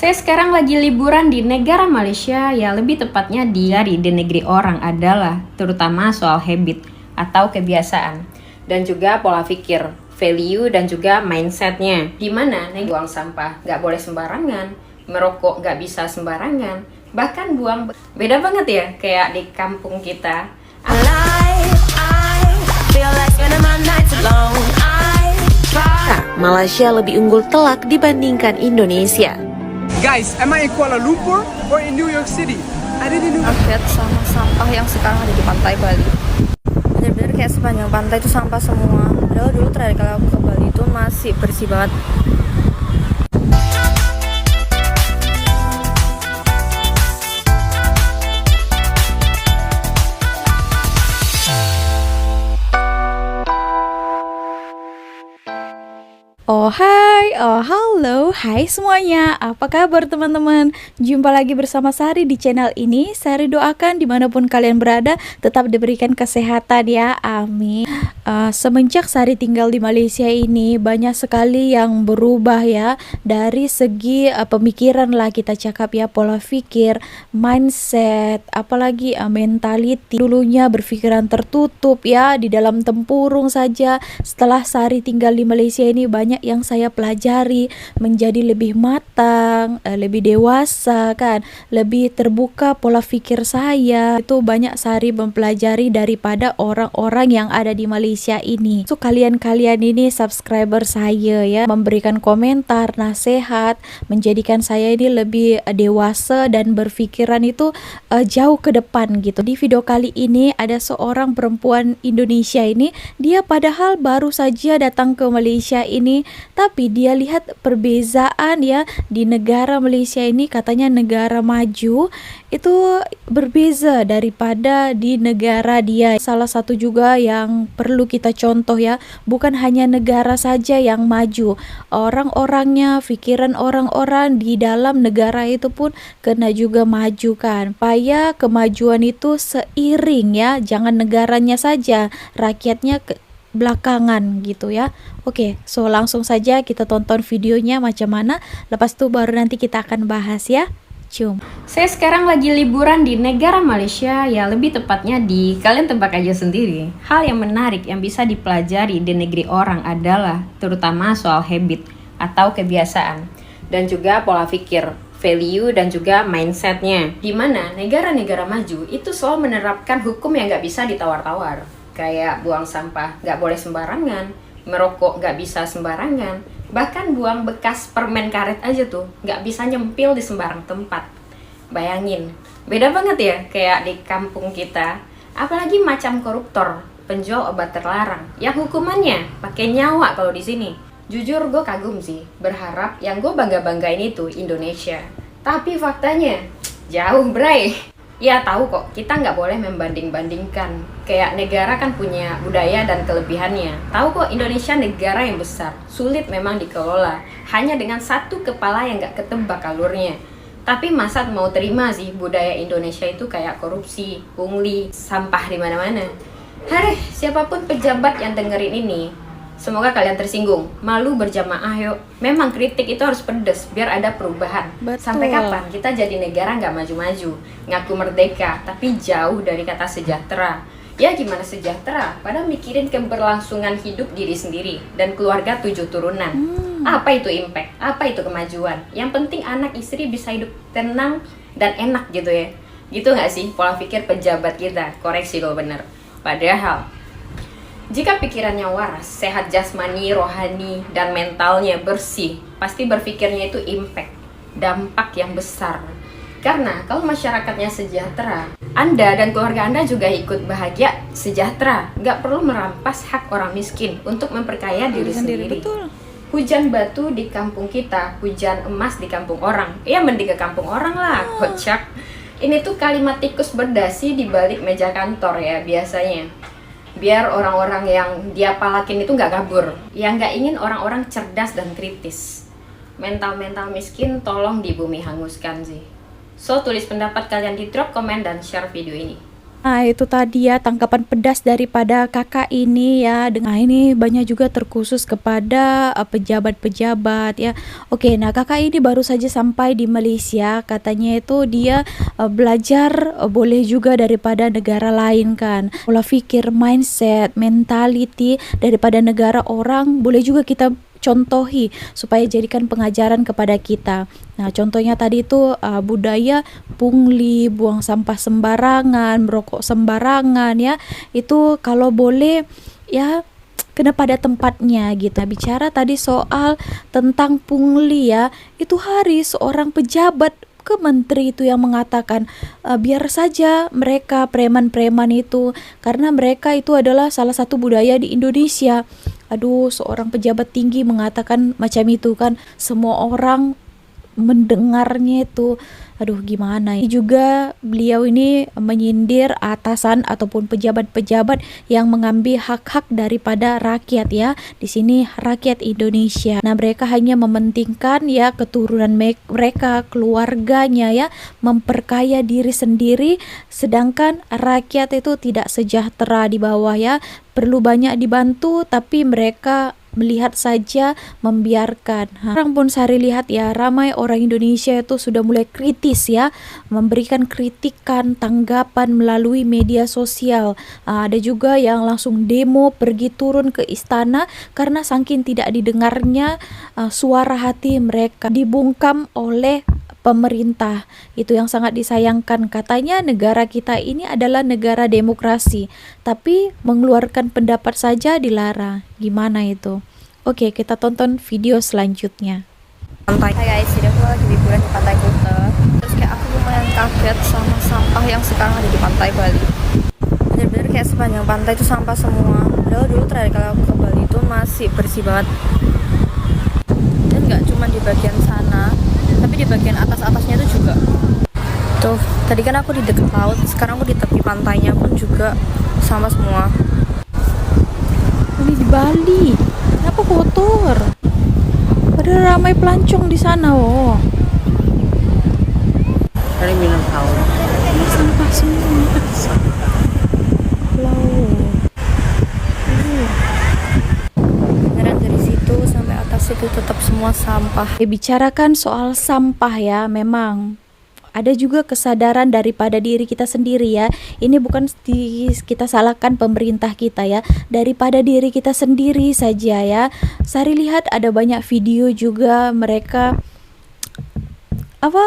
Saya sekarang lagi liburan di negara Malaysia, ya lebih tepatnya di negeri orang adalah terutama soal habit atau kebiasaan dan juga pola pikir, value dan juga mindsetnya. Dimana buang sampah nggak boleh sembarangan, merokok nggak bisa sembarangan, bahkan buang beda banget ya kayak di kampung kita. Malaysia lebih unggul telak dibandingkan Indonesia. Guys, am I in Kuala Lumpur or in New York City? I didn't know. Lihat sama sampah yang sekarang ada di pantai Bali. Bener-bener kayak sepanjang pantai itu sampah semua. Padahal dulu terakhir kali aku ke Bali itu masih bersih banget. Oh hai, oh halo, hai semuanya. Apa kabar teman-teman? Jumpa lagi bersama Sari di channel ini. Sari doakan dimanapun kalian berada tetap diberikan kesehatan ya, amin. Semenjak Sari tinggal di Malaysia ini banyak sekali yang berubah ya. Dari segi pemikiran lah kita cakap ya, pola pikir, mindset, apalagi mentality. Dulunya berpikiran tertutup ya, di dalam tempurung saja. Setelah Sari tinggal di Malaysia ini banyak yang saya pelajari, menjadi lebih matang, lebih dewasa kan, lebih terbuka pola pikir saya. Itu banyak Sari mempelajari daripada orang-orang yang ada di Malaysia ini. So kalian-kalian ini subscriber saya ya, memberikan komentar, nasihat, menjadikan saya ini lebih dewasa dan berpikiran itu jauh ke depan gitu. Di video kali ini ada seorang perempuan Indonesia ini, dia padahal baru saja datang ke Malaysia ini, tapi dia lihat perbezaan ya di negara Malaysia ini, katanya negara maju itu berbeza daripada di negara dia. Salah satu juga yang perlu kita contoh ya, bukan hanya negara saja yang maju, orang-orangnya, pikiran orang-orang di dalam negara itu pun kena juga maju kan. Supaya kemajuan itu seiring ya, jangan negaranya saja, rakyatnya belakangan gitu ya. Oke, so langsung saja kita tonton videonya macam mana, lepas itu baru nanti kita akan bahas ya. Cium. Saya sekarang lagi liburan di negara Malaysia, ya lebih tepatnya di, kalian tebak aja sendiri. Hal yang menarik yang bisa dipelajari di negeri orang adalah terutama soal habit atau kebiasaan dan juga pola pikir, value dan juga mindsetnya. Dimana negara-negara maju itu selalu menerapkan hukum yang nggak bisa ditawar-tawar. Kayak buang sampah nggak boleh sembarangan, merokok nggak bisa sembarangan, bahkan buang bekas permen karet aja tuh nggak bisa nyempil di sembarang tempat. Bayangin, beda banget ya kayak di kampung kita. Apalagi macam koruptor, penjual obat terlarang, yang hukumannya pakai nyawa kalau di sini. Jujur gue kagum sih, berharap yang gue bangga-banggain itu Indonesia. Tapi faktanya jauh bray. Ya tahu kok, kita nggak boleh membanding-bandingkan. Kayak negara kan punya budaya dan kelebihannya. Tahu kok Indonesia negara yang besar, sulit memang dikelola. Hanya dengan satu kepala yang nggak ketebak alurnya. Tapi masa mau terima sih budaya Indonesia itu kayak korupsi, pungli, sampah di mana-mana. Hari siapapun pejabat yang dengerin ini, semoga kalian tersinggung. Malu berjamaah yuk. Memang kritik itu harus pedes biar ada perubahan. Betul. Sampai kapan kita jadi negara nggak maju-maju, ngaku merdeka tapi jauh dari kata sejahtera. Ya gimana sejahtera? Padahal mikirin keberlangsungan hidup diri sendiri dan keluarga 7 turunan. Apa itu impact? Apa itu kemajuan? Yang penting anak istri bisa hidup tenang dan enak gitu ya. Gitu nggak sih pola pikir pejabat kita? Koreksi kalau bener. Padahal jika pikirannya waras, sehat jasmani, rohani, dan mentalnya bersih, pasti berpikirnya itu impact, dampak yang besar. Karena kalau masyarakatnya sejahtera, Anda dan keluarga Anda juga ikut bahagia, sejahtera. Nggak perlu merampas hak orang miskin untuk memperkaya diri sendiri. Betul. Hujan batu di kampung kita, hujan emas di kampung orang. Ya mending ke kampung orang lah, kocak. Ini tuh kalimat tikus berdasi di balik meja kantor ya biasanya. Biar orang-orang yang dia palakin itu nggak kabur, yang nggak ingin orang-orang cerdas dan kritis. Mental-mental miskin tolong di bumi hanguskan sih. So tulis pendapat kalian di drop komen dan share video ini. Nah, itu tadi ya tanggapan pedas daripada kakak ini ya. Dengan ini banyak juga terkhusus kepada pejabat-pejabat ya. Oke, nah kakak ini baru saja sampai di Malaysia. Katanya itu dia belajar boleh juga daripada negara lain kan. Pola pikir, mindset, mentality daripada negara orang boleh juga kita contohi supaya jadikan pengajaran kepada kita. Nah, contohnya tadi itu budaya pungli, buang sampah sembarangan, merokok sembarangan ya. Itu kalau boleh ya kena pada tempatnya gitu. Nah, bicara tadi soal tentang pungli ya, itu hari seorang pejabat ke menteri itu yang mengatakan biar saja mereka preman-preman itu karena mereka itu adalah salah satu budaya di Indonesia. Aduh, seorang pejabat tinggi mengatakan macam itu kan, semua orang mendengarnya itu aduh gimana. Ini juga beliau ini menyindir atasan ataupun pejabat-pejabat yang mengambil hak-hak daripada rakyat ya. Di sini rakyat Indonesia. Nah, mereka hanya mementingkan ya keturunan mereka, keluarganya ya, memperkaya diri sendiri, sedangkan rakyat itu tidak sejahtera di bawah ya. Perlu banyak dibantu tapi mereka melihat saja, membiarkan. Sekarang pun Sari lihat ya, ramai orang Indonesia itu sudah mulai kritis ya, memberikan kritikan, tanggapan melalui media sosial. Ada juga yang langsung demo, pergi turun ke istana karena saking tidak didengarnya suara hati mereka dibungkam oleh pemerintah. Itu yang sangat disayangkan. Katanya negara kita ini adalah negara demokrasi, tapi mengeluarkan pendapat saja dilarang. Gimana itu? Oke, kita tonton video selanjutnya. Pantai. Hai guys, jadi aku lagi liburan di Pantai Kuta. Terus kayak aku lumayan kaget sama sampah yang sekarang ada di Pantai Bali. Bener-bener kayak sepanjang pantai itu sampah semua. Padahal dulu terakhir kali aku ke Bali itu masih bersih banget. Dan nggak cuma di bagian sana, tapi di bagian atas-atasnya itu juga. Tuh, tadi kan aku di dekat laut, sekarang aku di tepi pantainya pun juga sampah semua. Ini di Bali. Kenapa kotor? Padahal ramai pelancong di sana, oh. Kali minum tahu. Sampah semua. Beneran dari situ sampai atas itu tetap semua sampah. Bicarakan soal sampah ya, memang ada juga kesadaran daripada diri kita sendiri ya. Ini bukan kita salahkan pemerintah kita ya, daripada diri kita sendiri saja ya. Sari lihat ada banyak video juga mereka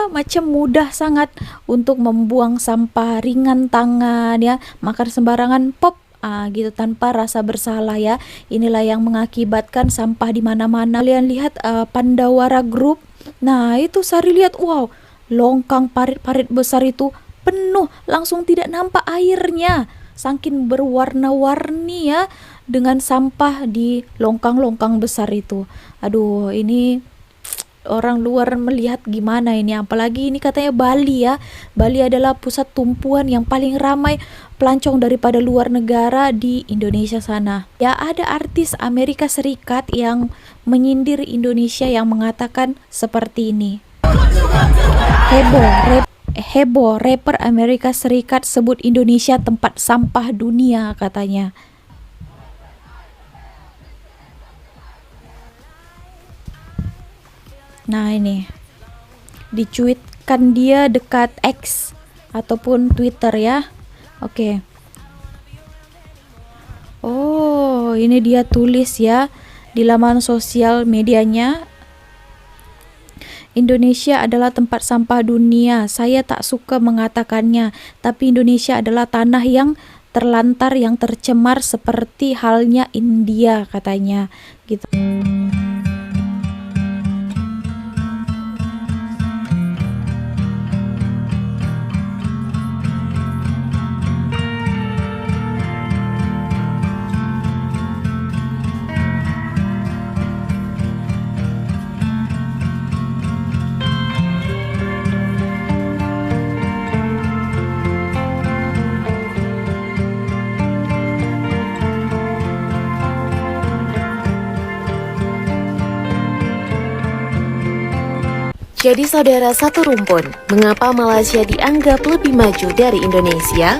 macam mudah sangat untuk membuang sampah, ringan tangan ya, makan sembarangan pop gitu tanpa rasa bersalah ya. Inilah yang mengakibatkan sampah di mana-mana. Kalian lihat Pandawara Group. Nah, itu Sari lihat, wow, longkang parit-parit besar itu penuh, langsung tidak nampak airnya. Saking berwarna-warni ya dengan sampah di longkang-longkang besar itu. Aduh, ini orang luar melihat gimana ini, apalagi ini katanya Bali ya. Bali adalah pusat tumpuan yang paling ramai pelancong daripada luar negara di Indonesia sana. Ya, ada artis Amerika Serikat yang menyindir Indonesia yang mengatakan seperti ini. Heboh, rapper Amerika Serikat sebut Indonesia tempat sampah dunia katanya. Nah, ini dicuitkan dia dekat X ataupun Twitter ya. Oke. Oh, ini dia tulis ya di laman sosial medianya. Indonesia adalah tempat sampah dunia. Saya tak suka mengatakannya, tapi Indonesia adalah tanah yang terlantar, yang tercemar seperti halnya India katanya gitu. Jadi saudara satu rumpun, mengapa Malaysia dianggap lebih maju dari Indonesia?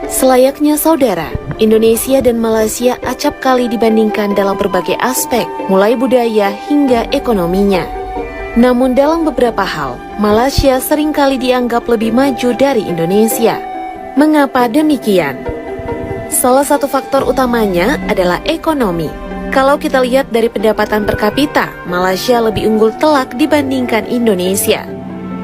Selayaknya saudara, Indonesia dan Malaysia acap kali dibandingkan dalam berbagai aspek, mulai budaya hingga ekonominya. Namun dalam beberapa hal, Malaysia seringkali dianggap lebih maju dari Indonesia. Mengapa demikian? Salah satu faktor utamanya adalah ekonomi. Kalau kita lihat dari pendapatan per kapita, Malaysia lebih unggul telak dibandingkan Indonesia.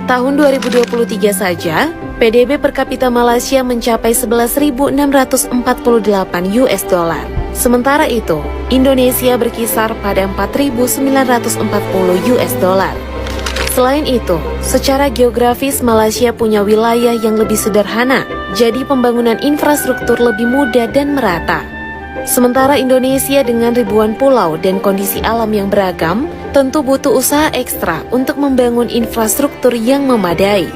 Tahun 2023 saja, PDB per kapita Malaysia mencapai 11.648 US dollar. Sementara itu, Indonesia berkisar pada 4.940 US dollar. Selain itu, secara geografis Malaysia punya wilayah yang lebih sederhana, jadi pembangunan infrastruktur lebih mudah dan merata. Sementara Indonesia dengan ribuan pulau dan kondisi alam yang beragam, tentu butuh usaha ekstra untuk membangun infrastruktur yang memadai.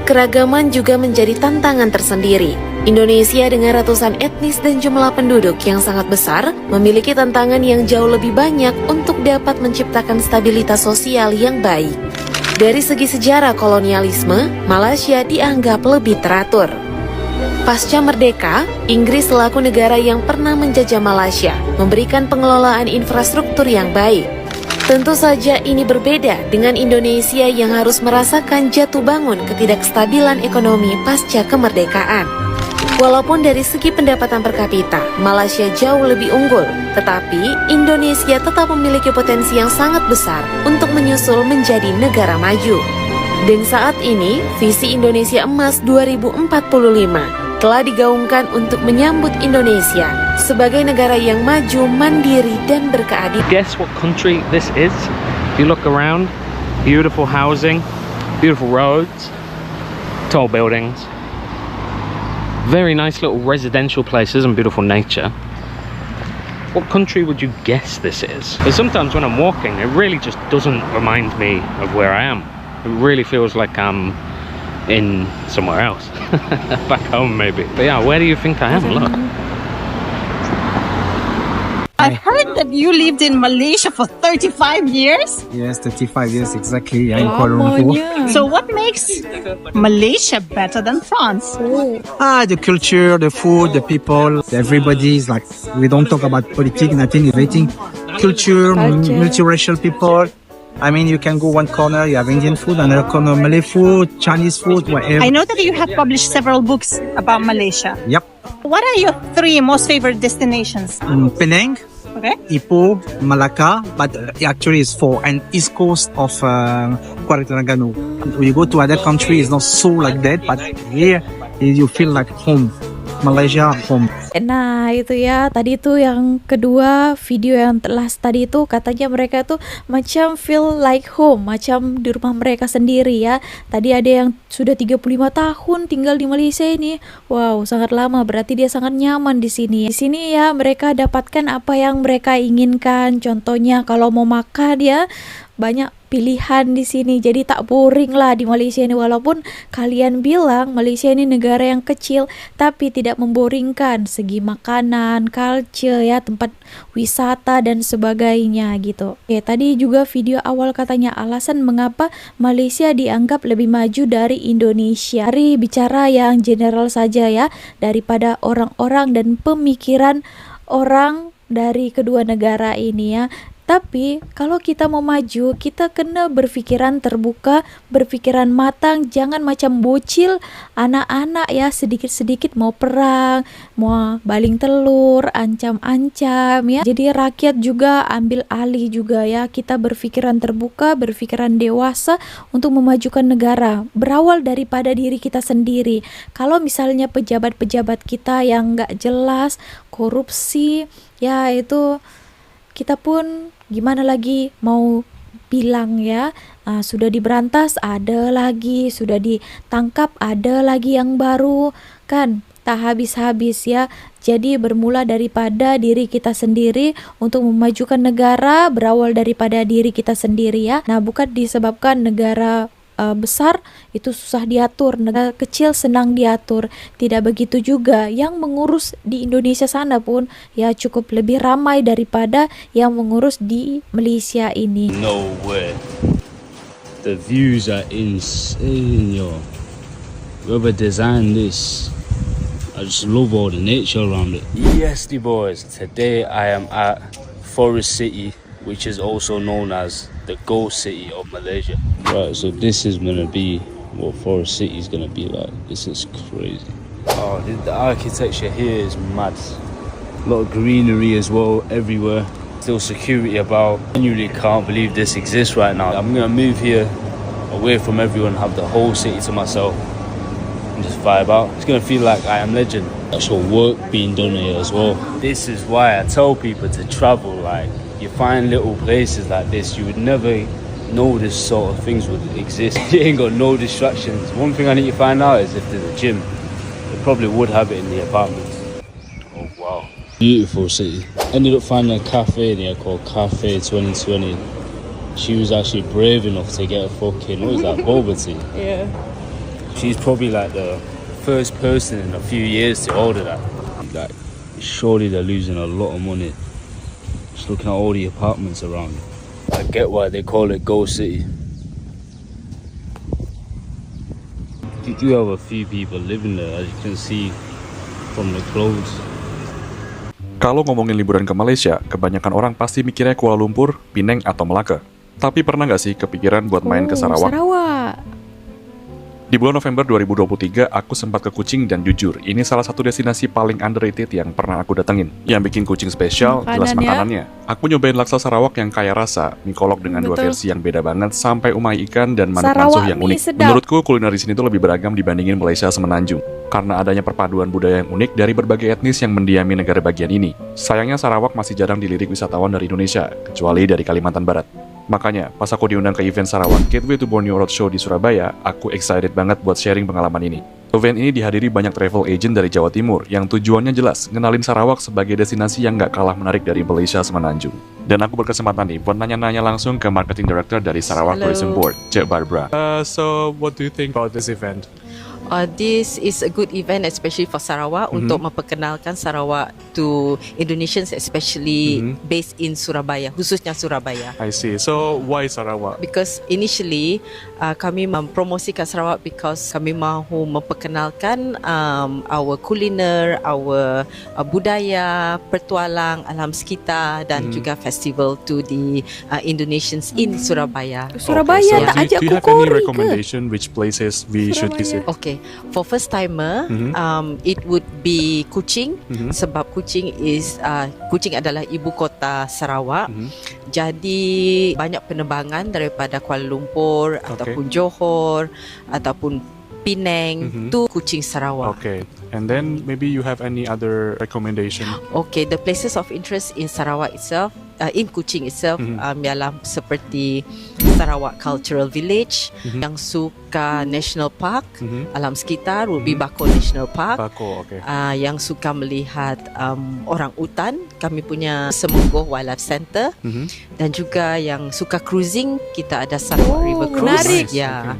Keragaman juga menjadi tantangan tersendiri. Indonesia dengan ratusan etnis dan jumlah penduduk yang sangat besar, memiliki tantangan yang jauh lebih banyak untuk dapat menciptakan stabilitas sosial yang baik. Dari segi sejarah kolonialisme, Malaysia dianggap lebih teratur. Pasca merdeka, Inggris selaku negara yang pernah menjajah Malaysia memberikan pengelolaan infrastruktur yang baik. Tentu saja ini berbeda dengan Indonesia yang harus merasakan jatuh bangun ketidakstabilan ekonomi pasca kemerdekaan. Walaupun dari segi pendapatan per kapita, Malaysia jauh lebih unggul, tetapi Indonesia tetap memiliki potensi yang sangat besar untuk menyusul menjadi negara maju. Dan saat ini, visi Indonesia Emas 2045 telah digaungkan untuk menyambut Indonesia sebagai negara yang maju, mandiri, dan berkeadilan. Guess what country this is? If you look around, beautiful housing, beautiful roads, tall buildings, very nice little residential places and beautiful nature. What country would you guess this is? Because sometimes when I'm walking, it really just doesn't remind me of where I am. It really feels like I'm in somewhere else. Back home maybe. But yeah, where do you think I am? Look. I've heard that you lived in Malaysia for 35 years. Yes, 35 years exactly. In Kuala Lumpur. So what makes Malaysia better than France? The culture, the food, the people, everybody is like, we don't talk about politics, nothing, everything. Culture, multiracial people. I mean, you can go one corner, you have Indian food, another corner Malay food, Chinese food, whatever. I know that you have published several books about Malaysia. Yep. What are your 3 most favorite destinations? Penang, Okay. Ipoh, Malacca, but actually it's for an east coast of Kuala Terengganu. When you go to other countries, it's not so like that, but here you feel like home. Malaysia home. Nah itu ya, tadi tuh yang kedua video yang last tadi itu katanya mereka tuh macam feel like home, macam di rumah mereka sendiri ya. Tadi ada yang sudah 35 tahun tinggal di Malaysia ini. Wow, sangat lama, berarti dia sangat nyaman di sini. Di sini ya mereka dapatkan apa yang mereka inginkan. Contohnya kalau mau makan ya banyak pilihan di sini, jadi tak boring lah di Malaysia ini. Walaupun kalian bilang Malaysia ini negara yang kecil, tapi tidak memboringkan segi makanan, culture ya, tempat wisata dan sebagainya gitu. Oke, tadi juga video awal katanya alasan mengapa Malaysia dianggap lebih maju dari Indonesia. Mari bicara yang general saja ya, daripada orang-orang dan pemikiran orang dari kedua negara ini ya. Tapi kalau kita mau maju, kita kena berpikiran terbuka, berpikiran matang, jangan macam bocil, anak-anak ya, sedikit-sedikit mau perang, mau baling telur, ancam-ancam ya. Jadi rakyat juga ambil alih juga ya, kita berpikiran terbuka, berpikiran dewasa untuk memajukan negara. Berawal daripada diri kita sendiri. Kalau misalnya pejabat-pejabat kita yang nggak jelas, korupsi, ya itu kita pun gimana lagi mau bilang ya, sudah diberantas ada lagi, sudah ditangkap ada lagi yang baru, kan tak habis-habis ya. Jadi bermula daripada diri kita sendiri untuk memajukan negara, berawal daripada diri kita sendiri ya. Nah bukan disebabkan negara besar itu susah diatur, negara kecil senang diatur. Tidak begitu juga, yang mengurus di Indonesia sana pun ya cukup lebih ramai daripada yang mengurus di Malaysia ini. No way. The views are insane, yo. Whoever designed this, I just love all the nature around it. Yes, the boys. Today I am at Forest City, which is also known as the Ghost City of Malaysia. Right, so this is gonna be what Forest City is gonna be like. This is crazy. Oh, the architecture here is mad. A lot of greenery as well everywhere. Still security about. I genuinely can't believe this exists right now. I'm gonna move here away from everyone, have the whole city to myself and just vibe out. It's gonna feel like I Am Legend. Actual work being done here as well. This is why I tell people to travel. Like, you find little places like this, you would never know this sort of things would exist. You ain't got no distractions. One thing I need to find out is if there's a gym. They probably would have it in the apartments. Oh wow. Beautiful city. Ended up finding a cafe in here called Cafe 2020. She was actually brave enough to get a fucking, what is that, boba tea? Yeah. She's probably like the first person in a few years to order that. Like, surely they're losing a lot of money just looking at all the apartments around. I get why they call it Ghost City. You do have a few people living there, as you can see from the clothes. Kalau ngomongin liburan ke Malaysia, kebanyakan orang pasti mikirnya Kuala Lumpur, Penang, atau Melaka. Tapi pernah nggak sih kepikiran buat main ke Sarawak? Sarawak. Di bulan November 2023, aku sempat ke Kuching dan jujur, ini salah satu destinasi paling underrated yang pernah aku datengin. Yang bikin Kuching spesial, jelas makanannya. Aku nyobain laksa Sarawak yang kaya rasa, mie kolok dengan dua versi yang beda banget, sampai umai ikan dan manuk mansuh yang unik. Menurutku kuliner di sini tuh lebih beragam dibandingin Malaysia Semenanjung, karena adanya perpaduan budaya yang unik dari berbagai etnis yang mendiami negara bagian ini. Sayangnya Sarawak masih jarang dilirik wisatawan dari Indonesia, kecuali dari Kalimantan Barat. Makanya, pas aku diundang ke event Sarawak Gateway to Borneo Roadshow di Surabaya, aku excited banget buat sharing pengalaman ini. Event ini dihadiri banyak travel agent dari Jawa Timur yang tujuannya jelas, ngenalin Sarawak sebagai destinasi yang gak kalah menarik dari Malaysia Semenanjung. Dan aku berkesempatan nih buat nanya-nanya langsung ke Marketing Director dari Sarawak Tourism Board, Cik Barbara. So, what do you think about this event? This is a good event, especially for Sarawak, untuk memperkenalkan Sarawak to Indonesians, especially based in Surabaya, khususnya Surabaya. I see. So why Sarawak? Because initially kami mempromosikan Sarawak because kami mahu memperkenalkan our kuliner, our budaya, pertualang alam sekitar dan juga festival to the Indonesians in Surabaya. Surabaya tak ajak do you have any recommendation which places we should visit? Okay, for first timer, it would be Kuching, sebab Kuching adalah ibu kota Sarawak. Jadi banyak penerbangan daripada Kuala Lumpur ataupun Johor ataupun Penang to Kuching, Sarawak. Okay, and then maybe you have any other recommendation? Okay, the places of interest in Sarawak itself, in Kuching itself, ialah seperti Sarawak Cultural Village, yang suka National Park, alam sekitar will be Bako National Park. Bako, okay. Yang suka melihat orang utan, kami punya Semogoh Wildlife Center, dan juga yang suka cruising, kita ada Sarawak River Cruise. Menarik. Ya,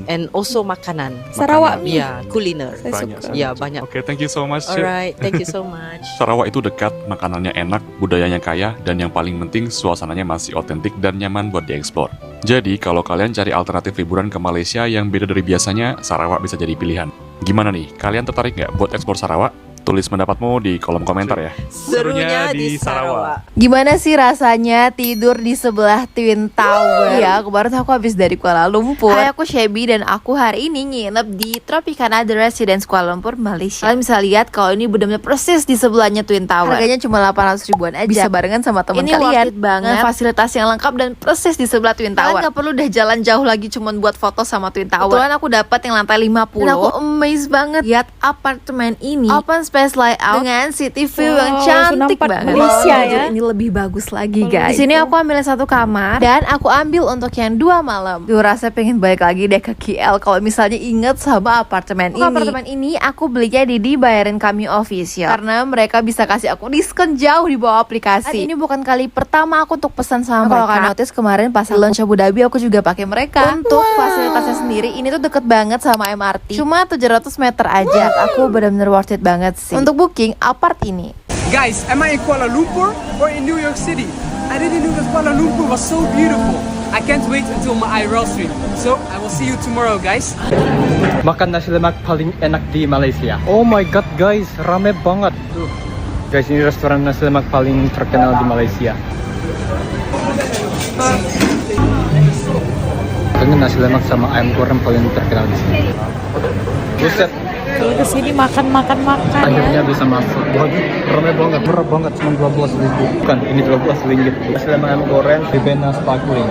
and also makanan. Sarawak mie. Ya, kuliner. Banyak. Ya, banyak. Okay, thank you so much. Alright, thank you so much. Sarawak itu dekat, makanannya enak, budayanya kaya, dan yang paling penting suasananya masih otentik dan nyaman buat dieksplor. Jadi kalau kalian cari alternatif liburan ke Malaysia yang beda dari biasanya, Sarawak bisa jadi pilihan. Gimana nih, kalian tertarik nggak buat eksplor Sarawak? Tulis pendapatmu di kolom komentar ya. Serunya di Sarawak. Gimana sih rasanya tidur di sebelah Twin Tower? Iya, kemarin aku habis dari Kuala Lumpur. Hai, aku Shelby dan aku hari ini nginep di Tropicana The Residence Kuala Lumpur, Malaysia. Kalian bisa lihat kalau ini benar-benar persis di sebelahnya Twin Tower. Harganya cuma 800 ribuan aja. Bisa barengan sama teman kalian. Ini worth it banget. Fasilitas yang lengkap dan persis di sebelah Twin Tower. Kalian gak perlu udah jalan jauh lagi cuma buat foto sama Twin Tower. Kebetulan aku dapat yang lantai 50. Dan aku amazed banget lihat apartemen ini. Open space layout dengan city view yang cantik banget. Malaysia ya. Ini lebih bagus lagi guys. Di sini aku ambil satu kamar dan aku ambil untuk yang 2 malam. Duh, rasa pengen balik lagi deh ke KL kalau misalnya inget sama apartemen ini. Apartemen ini aku belinya di Bayarin Kami Official karena mereka bisa kasih aku diskon jauh di bawah aplikasi. Dan ini bukan kali pertama aku untuk pesan sama mereka. Kalau kalian notice kemarin pas launch Abu Dhabi aku juga pakai mereka. Untuk fasilitasnya sendiri ini tuh deket banget sama MRT. Cuma 700 meter aja. Aku benar-benar worth it banget sih. Untuk booking apart ini. Guys, am I in Kuala Lumpur or in New York City? I didn't know that Kuala Lumpur was so beautiful. I can't wait until my IRL stream. So I will see you tomorrow, guys. Makan nasi lemak paling enak di Malaysia. Oh my god guys, rame banget. Tuh. Guys, ini restoran nasi lemak paling terkenal di Malaysia. Pengen nasi lemak sama ayam goreng paling terkenal di sini. Buset. Kalau kesini makan ya. Akhirnya bisa masuk. Waduh, rame banget, murah banget, cuma 12.000. Bukan, ini 12 ringgit. Nasi lemak ayam goreng, Vivena sparkling.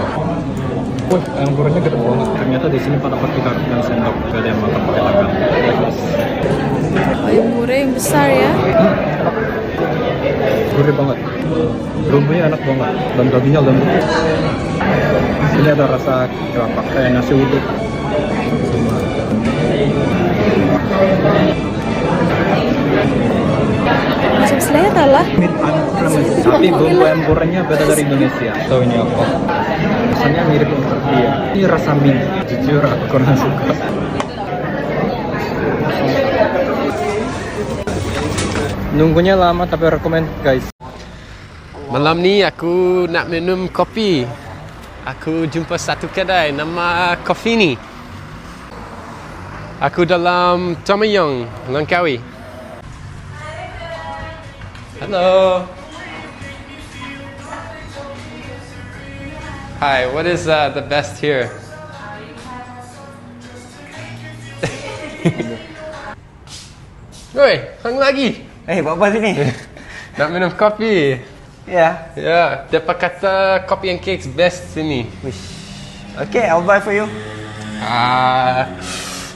Wih, ayam gorengnya gede banget. Ternyata di sini pada pakai garpu dan sendok, gak ada yang makan pakai tangan. Ayam goreng besar ya. Gurih banget. Bumbunya enak banget dan dagingnya lembut. Ini ada rasa kelapa kayak nasi uduk. Masuk selera lah. Tapi bumbu ayam gorengnya beda dari Indonesia. Tahu ini apa? Rasanya mirip seperti ya. Ini rasa mint. Jujur aku kurang suka. Nunggunya lama tapi rekomend guys. Malam ni aku nak minum kopi. Aku jumpa satu kedai nama Kopi ni. Aku dalam Tomayong, Langkawi. Hello. Hi, what is the best here? Woi, hang lagi. Buat apa sini? Nak minum kopi. Ya. Ya, depa kata kopi and cakes best sini. Okay, I'll buy for you.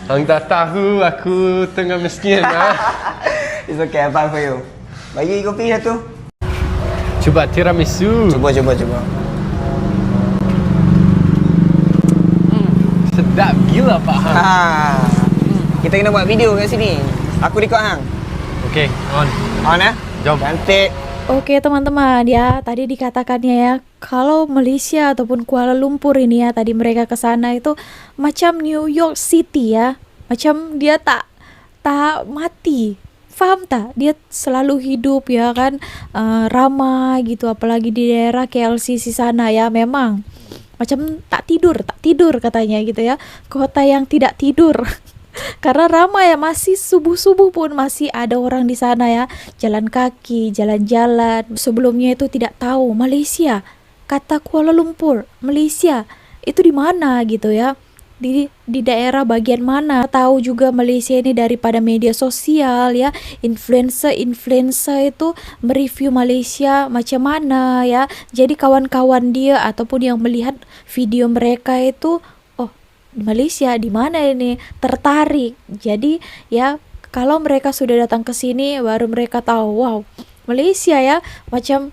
Hang dah tahu aku tengah miskin. It's okay, I'll buy for you. Bagi kopi satu. Cuba tiramisu. Cuba. Sedap gila Pak Hang. Kita kena buat video kat sini. Aku record Hang. Okay, on. On ya? Jom. Cantik. Oke teman-teman ya, tadi dikatakannya ya, kalau Malaysia ataupun Kuala Lumpur ini ya, tadi mereka ke sana itu macam New York City ya, macam dia tak mati, paham tak? Dia selalu hidup ya kan, ramai gitu, apalagi di daerah KLCC sana ya, memang macam tak tidur katanya gitu ya, kota yang tidak tidur. Karena ramai ya, masih subuh-subuh pun masih ada orang di sana ya, jalan kaki, jalan-jalan. Sebelumnya itu tidak tahu Malaysia, kata Kuala Lumpur, Malaysia itu di mana gitu ya, di daerah bagian mana. Tahu juga Malaysia ini daripada media sosial ya, influencer itu mereview Malaysia macam mana ya. Jadi kawan-kawan dia ataupun yang melihat video mereka itu, Malaysia di mana ini, tertarik. Jadi ya kalau mereka sudah datang ke sini baru mereka tahu, wow, Malaysia ya macam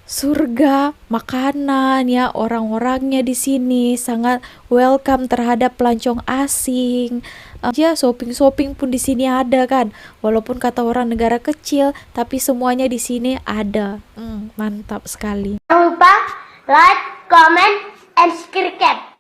surga makanan ya, orang-orangnya di sini sangat welcome terhadap pelancong asing. Ya shopping pun di sini ada kan, walaupun kata orang negara kecil tapi semuanya di sini ada. Mantap sekali. Jangan lupa like, comment, and subscribe.